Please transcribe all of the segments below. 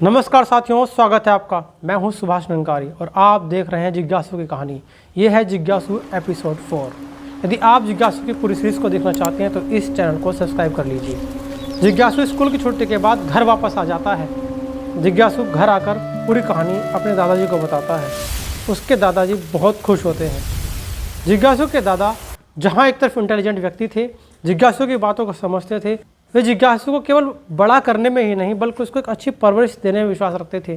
नमस्कार साथियों, स्वागत है आपका। मैं हूं सुभाष नंकारी और आप देख रहे हैं जिज्ञासु की कहानी। ये है जिज्ञासु एपिसोड 4। यदि आप जिज्ञासु की पूरी सीरीज़ को देखना चाहते हैं तो इस चैनल को सब्सक्राइब कर लीजिए। जिज्ञासु स्कूल की छुट्टी के बाद घर वापस आ जाता है। जिज्ञासु घर आकर पूरी कहानी अपने दादाजी को बताता है। उसके दादाजी बहुत खुश होते हैं। जिज्ञासु के दादा जहाँ एक तरफ इंटेलिजेंट व्यक्ति थे, जिज्ञासु की बातों को समझते थे, वे जिज्ञासु को केवल बड़ा करने में ही नहीं बल्कि उसको एक अच्छी परवरिश देने में विश्वास रखते थे।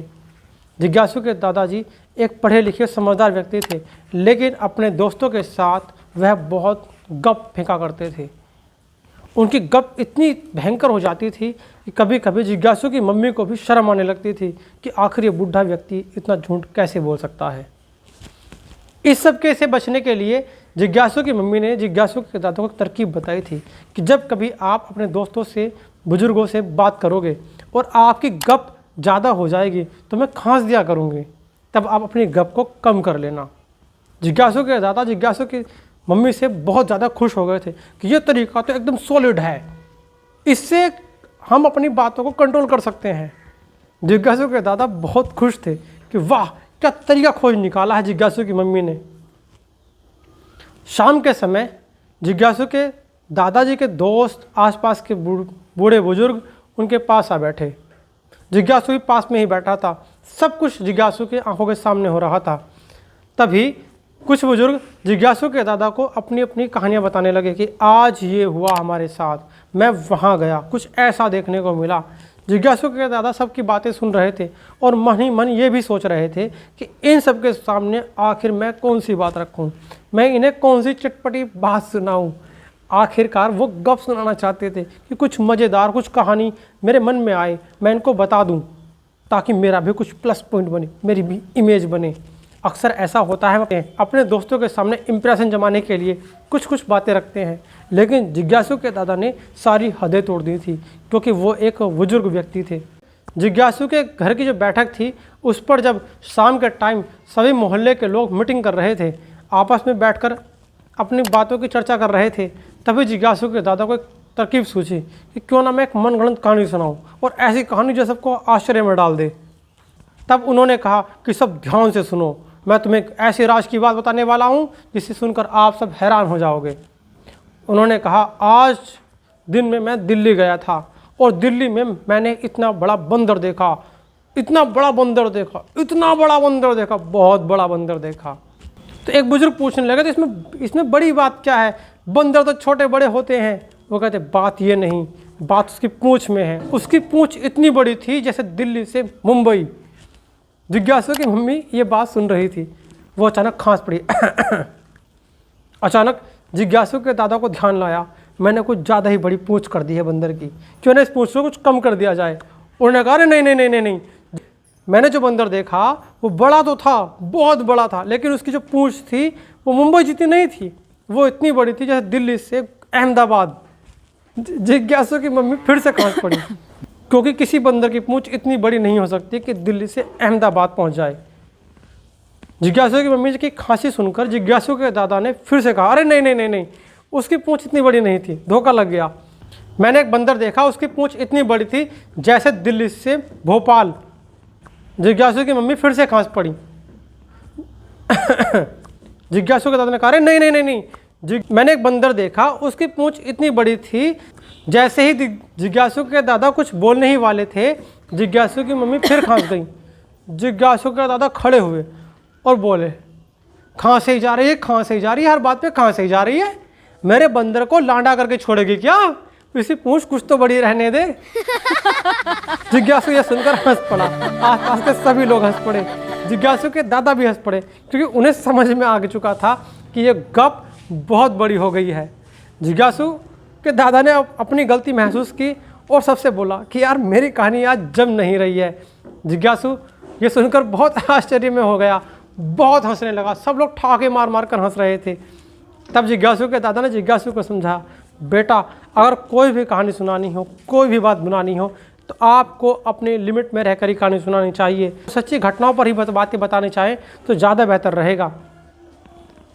जिज्ञासु के दादाजी एक पढ़े लिखे समझदार व्यक्ति थे, लेकिन अपने दोस्तों के साथ वह बहुत गप फेंका करते थे। उनकी गप इतनी भयंकर हो जाती थी कि कभी कभी जिज्ञासु की मम्मी को भी शर्म आने लगती थी कि आखिर ये बूढ़ा व्यक्ति इतना झूठ कैसे बोल सकता है। इस सब के से बचने के लिए जिज्ञासु की मम्मी ने जिज्ञासु के दादा को एक तरकीब बताई थी कि जब कभी आप अपने दोस्तों से, बुजुर्गों से बात करोगे और आपकी गप ज़्यादा हो जाएगी तो मैं खांस दिया करूँगी, तब आप अपनी गप को कम कर लेना। जिज्ञासु के दादा जिज्ञासु की मम्मी से बहुत ज़्यादा खुश हो गए थे कि ये तरीका तो एकदम सॉलिड है, इससे हम अपनी बातों को कंट्रोल कर सकते हैं। जिज्ञासु के दादा बहुत खुश थे कि वाह, क्या तरीका खोज निकाला है जिज्ञासु की मम्मी ने। शाम के समय जिज्ञासु के दादाजी के दोस्त, आसपास के बूढ़े बुजुर्ग उनके पास आ बैठे। जिज्ञासु भी पास में ही बैठा था। सब कुछ जिज्ञासु के आंखों के सामने हो रहा था। तभी कुछ बुजुर्ग जिज्ञासु के दादा को अपनी अपनी कहानियां बताने लगे कि आज ये हुआ हमारे साथ, मैं वहाँ गया, कुछ ऐसा देखने को मिला। जिज्ञासु के दादा सबकी बातें सुन रहे थे और मन ही मन ये भी सोच रहे थे कि इन सब के सामने आखिर मैं कौन सी बात रखूं, मैं इन्हें कौन सी चटपटी बात सुनाऊं। आखिरकार वो गप सुनाना चाहते थे कि कुछ मज़ेदार, कुछ कहानी मेरे मन में आए, मैं इनको बता दूं ताकि मेरा भी कुछ प्लस पॉइंट बने, मेरी भी इमेज बने। अक्सर ऐसा होता है, अपने दोस्तों के सामने इम्प्रेशन जमाने के लिए कुछ बातें रखते हैं, लेकिन जिज्ञासु के दादा ने सारी हदें तोड़ दी थी क्योंकि वो एक बुजुर्ग व्यक्ति थे। जिज्ञासु के घर की जो बैठक थी उस पर जब शाम के टाइम सभी मोहल्ले के लोग मीटिंग कर रहे थे, आपस में बैठकर अपनी बातों की चर्चा कर रहे थे, तभी जिज्ञासु के दादा को एक तरकीब सूझी कि क्यों ना मैं एक मनगढ़ंत कहानी सुनाऊँ और ऐसी कहानी जो सबको आश्चर्य में डाल दे। तब उन्होंने कहा कि सब ध्यान से सुनो, मैं तुम्हें एक ऐसी राज की बात बताने वाला हूँ जिसे सुनकर आप सब हैरान हो जाओगे। उन्होंने कहा, आज दिन में मैं दिल्ली गया था और दिल्ली में मैंने इतना बड़ा बंदर देखा, इतना बड़ा बंदर देखा, इतना बड़ा बंदर देखा, बहुत बड़ा बंदर देखा। तो एक बुजुर्ग पूछने लगे, तो इसमें बड़ी बात क्या है, बंदर तो छोटे बड़े होते हैं। वो कहते, बात ये नहीं, बात उसकी पूँछ में है। उसकी पूँछ इतनी बड़ी थी जैसे दिल्ली से मुंबई। जिज्ञासु की मम्मी ये बात सुन रही थी, वो अचानक खांस पड़ी। अचानक जिज्ञासु के दादा को ध्यान लाया, मैंने कुछ ज़्यादा ही बड़ी पूँछ कर दी है बंदर की, क्यों ना इस पूँछ को कुछ कम कर दिया जाए। उन्होंने कहा, अरे नहीं, मैंने जो बंदर देखा वो बड़ा तो था, बहुत बड़ा था, लेकिन उसकी जो पूँछ थी वो मुंबई जितनी नहीं थी, वो इतनी बड़ी थी जैसे दिल्ली से अहमदाबाद। जिज्ञासु की मम्मी फिर से खांस पड़ी क्योंकि किसी बंदर की पूँछ इतनी बड़ी नहीं हो सकती कि दिल्ली से अहमदाबाद पहुंच जाए। जिज्ञासु की मम्मी की खांसी सुनकर जिज्ञासु के दादा ने फिर से कहा, अरे नहीं, उसकी पूँछ इतनी बड़ी नहीं थी, धोखा लग गया। मैंने एक बंदर देखा, उसकी पूँछ इतनी बड़ी थी जैसे दिल्ली से भोपाल। जिज्ञासु की मम्मी फिर से खांस पड़ी। जिज्ञासु के दादा ने कहा, अरे नहीं, मैंने एक बंदर देखा, उसकी पूँछ इतनी बड़ी थी। जैसे ही जिज्ञासु के दादा कुछ बोलने ही वाले थे, जिज्ञासु की मम्मी फिर खांस गई। जिज्ञासु के दादा खड़े हुए और बोले, खांसे ही जा रही है, हर बात पे खांसे ही जा रही है, मेरे बंदर को लांडा करके छोड़ेगी क्या? इसी पूंछ कुछ तो बड़ी रहने दे। जिज्ञासु ये सुनकर हंस पड़ा। आसपास के सभी लोग हंस पड़े, जिज्ञासु के दादा भी हंस पड़े क्योंकि उन्हें समझ में आ चुका था कि ये गप बहुत बड़ी हो गई है। जिज्ञासु के दादा ने अपनी गलती महसूस की और सबसे बोला कि यार, मेरी कहानी आज जम नहीं रही है। जिज्ञासु ये सुनकर बहुत आश्चर्य में हो गया, बहुत हंसने लगा। सब लोग ठाके मार कर हंस रहे थे। तब जिज्ञासु के दादा ने जिज्ञासु को समझा, बेटा, अगर कोई भी कहानी सुनानी हो, कोई भी बात बनानी हो, तो आपको अपने लिमिट में रहकर ही कहानी सुनानी चाहिए। सच्ची घटनाओं पर ही बातें बतानी चाहें तो ज़्यादा बेहतर रहेगा।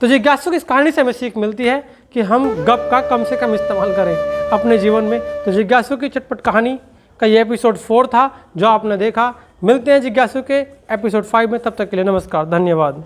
तो जिज्ञासु की इस कहानी से हमें सीख मिलती है कि हम गप का कम से कम इस्तेमाल करें अपने जीवन में। तो जिज्ञासु की चटपट कहानी का ये एपिसोड 4 था जो आपने देखा। मिलते हैं जिज्ञासु के एपिसोड 5 में, तब तक के लिए नमस्कार, धन्यवाद।